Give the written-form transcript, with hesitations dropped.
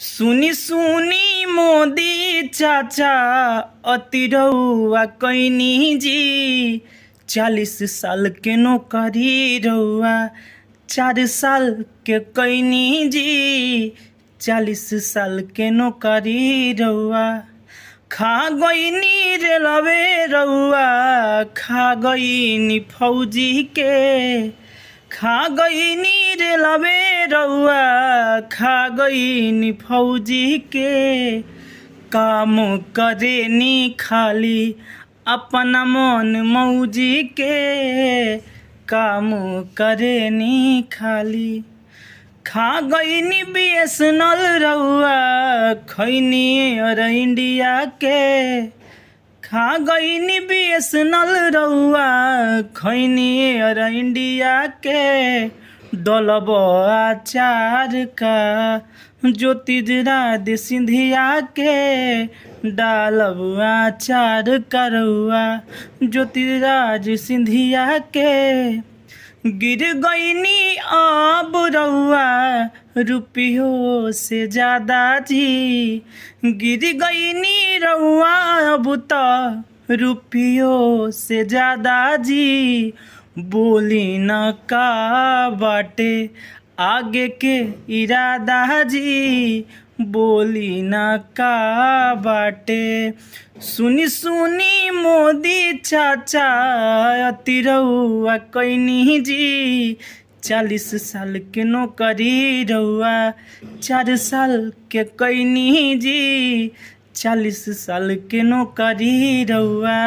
सुनी सुनी मोदी चाचा अति रउआ कैनी जी 40 साल के नौकरी रउआ 4 साल के कैनी जी 40 साल के नौकरी रउआ खा गईनी रेलवे रउआ खा गईनी फौजी के खा गईनी रेलवे रउआ खा गईनी फौजी के काम करेनी खाली अपना मन मौजी के काम करेनी खाली खा गईनी BSNL रउआ खैनी और इंडिया के खा गईनी BSNL रउआ खैनी और इंडिया के डलब आचार का ज्योतिरादित्य सिंधिया के डालब आचार का रउआ ज्योतिरादित्य सिंधिया के गिर गईनी अब रउआ रुपयों से ज्यादा जी गिर गईनी रउआ अब तो रुपयों से ज्यादा जी बोली न का बाटे आगे के इरादा जी बोली न का बाटे सुनी सुनी मोदी चाचा अति रउआ कैनी जी 40 साल के नौकरी रउआ 4 साल के कैनी जी 40 साल के नौकरी रउआ।